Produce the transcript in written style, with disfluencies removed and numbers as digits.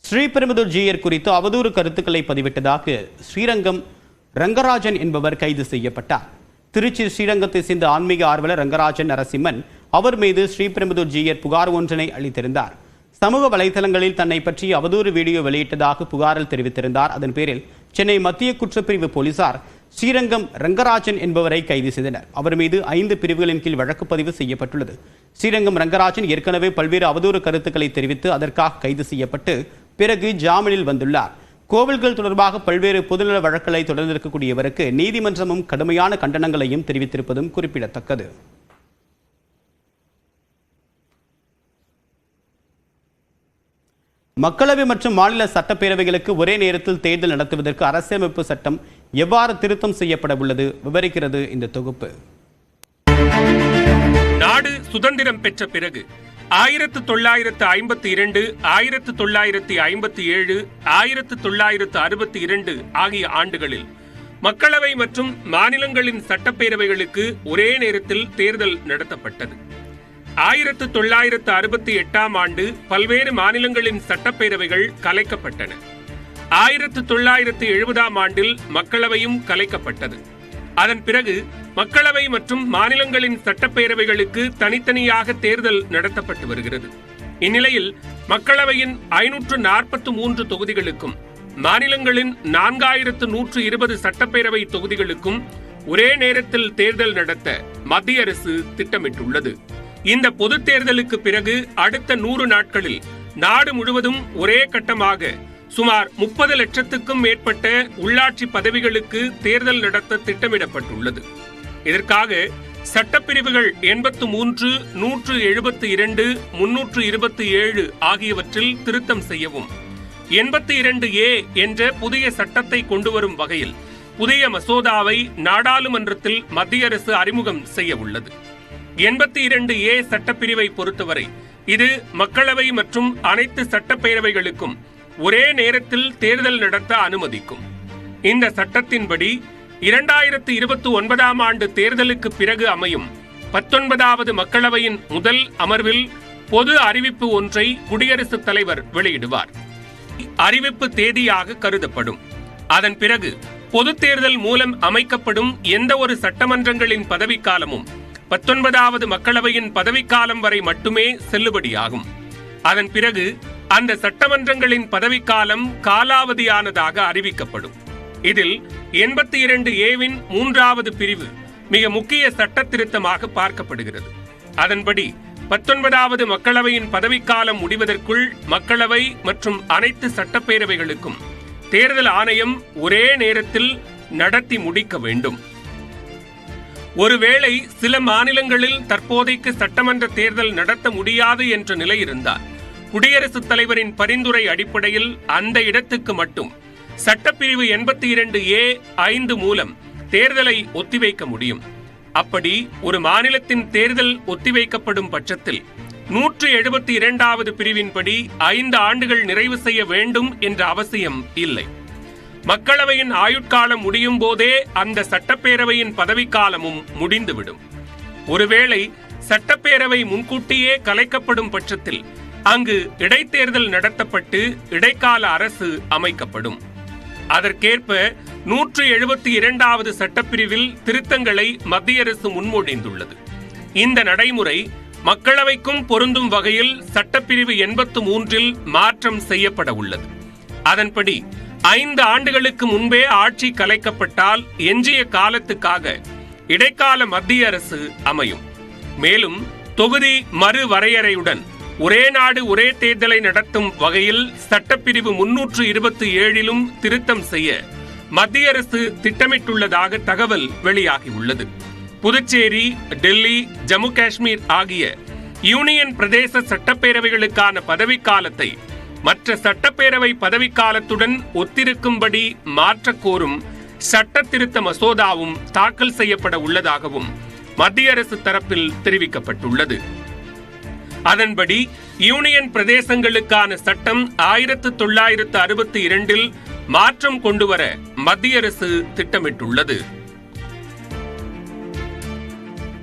ஸ்ரீபெரும்புதூர் ஜீயர் குறித்து அவதூறு கருத்துக்களை பதிவிட்டதாக ஸ்ரீரங்கம் ரங்கராஜன் என்பவர் கைது செய்யப்பட்டார். திருச்சி ஸ்ரீரங்கத்தை சேர்ந்த ஆன்மீக ஆர்வலர் ரங்கராஜன் நரசிம்மன் அவர் மீது ஸ்ரீபெரும்புதூர் ஜீயர் புகார் ஒன்றினை அளித்திருந்தார். சமூக வலைதளங்களில் தன்னை பற்றி அவதூறு வீடியோ வெளியிட்டதாக புகாரில் தெரிவித்திருந்தார். அதன் பேரில் சென்னை மத்திய குற்றப்பிரிவு போலீசார் ஸ்ரீரங்கம் ரங்கராஜன் என்பவரை கைது செய்தனர். அவர் மீது 5 பிரிவுகளின் கீழ் வழக்கு பதிவு செய்யப்பட்டுள்ளது. ஸ்ரீரங்கம் ரங்கராஜன் ஏற்கனவே பல்வேறு அவதூறு கருத்துக்களை தெரிவித்து அதற்காக கைது செய்யப்பட்டு பிறகு ஜாமீனில் வந்துள்ளார். கோவில்கள் தொடர்பாக பல்வேறு பொதுநல வழக்குகளை தொடர்ந்திருக்கக்கூடிய இவருக்கு நீதிமன்றமும் கடுமையான கண்டனங்களையும் தெரிவித்திருப்பதும் குறிப்பிடத்தக்கது. மக்களவை மற்றும் மாநில சட்டப்பேரவைகளுக்கு ஒரே நேரத்தில் தேர்தல் நடத்துவதற்கு அரசியலமைப்பு சட்டம் எவ்வாறு திருத்தம் செய்யப்பட உள்ளது விவரிக்கிறது இந்த தொகுப்பு. நாடு சுதந்திரம் பெற்ற பிறகு 1952, 1957, 1962 ஆகிய ஆண்டுகளில் மக்களவை மற்றும் மாநிலங்களின் சட்டப்பேரவைகளுக்கு ஒரே நேரத்தில் தேர்தல் நடத்தப்பட்டது. 1968 ஆண்டு பல்வேறு மாநிலங்களின் சட்டப்பேரவைகள் கலைக்கப்பட்டன. 1970 ஆண்டில் மக்களவையும் கலைக்கப்பட்டது. அதன் பிறகு மக்களவை மற்றும் மாநிலங்களின் சட்டப்பேரவைகளுக்கு தனித்தனியாக தேர்தல் நடத்தப்பட்டு வருகிறது. இந்நிலையில் மக்களவையின் 543 தொகுதிகளுக்கும் மாநிலங்களின் 4120 சட்டப்பேரவை தொகுதிகளுக்கும் ஒரே நேரத்தில் தேர்தல் நடத்த மத்திய அரசு திட்டமிட்டுள்ளது. இந்த பொது தேர்தலுக்கு பிறகு அடுத்த 100 நாட்களில் நாடு முழுவதும் ஒரே கட்டமாக சுமார் 30 லட்சத்துக்கும் மேற்பட்ட உள்ளாட்சி பதவிகளுக்கு தேர்தல் நடத்த திட்டமிடப்பட்டுள்ளது. இதற்காக சட்டப்பிரிவுகள் 83, 172, 327 ஆகியவற்றில் திருத்தம் செய்யவும் 82A என்ற புதிய சட்டத்தை கொண்டுவரும் வகையில் புதிய மசோதாவை நாடாளுமன்றத்தில் மத்திய அரசு அறிமுகம் செய்ய உள்ளது. 82A சட்டப்பிரிவை பொறுத்தவரை இது மக்களவை மற்றும் அனைத்து சட்டப்பேரவைகளுக்கும் ஒரே நேரத்தில் தேர்தல் நடத்த அனுமதிக்கும். இந்த சட்டத்தின்படி 2029 ஆண்டு தேர்தலுக்கு பிறகு அமையும் 19வது மக்களவையின் முதல் அமர்வில் பொது அறிவிப்பு ஒன்றை குடியரசுத் தலைவர் வெளியிடுவார். அறிவிப்பு தேதியாக கருதப்படும். அதன் பிறகு பொது தேர்தல் மூலம் அமைக்கப்படும் எந்த ஒரு சட்டமன்றங்களின் பதவிக்காலமும் 19வது மக்களவையின் பதவிக்காலம் வரை மட்டுமே செல்லுபடியாகும். அதன் பிறகு அந்த சட்டமன்றங்களின் பதவிக்காலம் காலாவதியானதாக அறிவிக்கப்படும். இதில் 82Aவின் 3வது பிரிவு மிக முக்கிய சட்ட திருத்தமாக பார்க்கப்படுகிறது. அதன்படி 19வது மக்களவையின் பதவிக்காலம் முடிவதற்குள் மக்களவை மற்றும் அனைத்து சட்டப்பேரவைகளுக்கும் தேர்தல் ஆணையம் ஒரே நேரத்தில் நடத்தி முடிக்க வேண்டும். ஒருவேளை சில மாநிலங்களில் தற்போதைக்கு சட்டமன்ற தேர்தல் நடத்த முடியாது என்ற நிலை இருந்தால் குடியரசுத் தலைவரின் பரிந்துரை அடிப்படையில் அந்த இடத்துக்கு மட்டும் சட்டப்பிரிவு 82A(5) மூலம் தேர்தலை ஒத்திவைக்க முடியும். அப்படி ஒரு மாநிலத்தின் தேர்தல் ஒத்திவைக்கப்படும் பட்சத்தில் 172வது பிரிவின்படி 5 ஆண்டுகள் நிறைவு செய்ய வேண்டும் என்ற அவசியம் இல்லை. மக்களவையின் ஆயுட்காலம் முடியும் போதே அந்த சட்டப்பேரவையின் பதவிக்காலமும் முடிந்துவிடும். ஒருவேளை சட்டப்பேரவை முன்கூட்டியே கலைக்கப்படும் பட்சத்தில் அங்கு இடைத்தேர்தல் நடத்தப்பட்டு இடைக்கால அரசு அமைக்கப்படும். அதற்கேற்ப 172வது சட்டப்பிரிவில் திருத்தங்களை மத்திய அரசு முன்மொழிந்துள்ளது. இந்த நடைமுறை மக்களவைக்கும் பொருந்தும் வகையில் சட்டப்பிரிவு 83இல் மாற்றம் செய்யப்பட உள்ளது. அதன்படி 5 ஆண்டுகளுக்கு முன்பே ஆட்சி கலைக்கப்பட்டால் எஞ்சிய காலத்துக்காக இடைக்கால மத்திய அரசு அமையும். மேலும் தொகுதி மறு வரையறையுடன் ஒரே நாடு ஒரே தேர்தலை நடத்தும் வகையில் சட்டப்பிரிவு 327லும் திருத்தம் செய்ய மத்திய அரசு திட்டமிட்டுள்ளதாக தகவல் வெளியாகியுள்ளது. புதுச்சேரி, டெல்லி, ஜம்மு காஷ்மீர் ஆகிய யூனியன் பிரதேச சட்டப்பேரவைகளுக்கான பதவிக்காலத்தை மற்ற சட்டப்பேரவை பதவிக்காலத்துடன் ஒத்திருக்கும்படி மாற்றக் கோரும் சட்ட திருத்த மசோதாவும் தாக்கல் செய்யப்பட உள்ளதாகவும் மத்திய அரசு தரப்பில் தெரிவிக்கப்பட்டுள்ளது. அதன்படி யூனியன் பிரதேசங்களுக்கான சட்டம் 1962இல் மாற்றம் கொண்டுவர மத்திய அரசு திட்டமிட்டுள்ளது.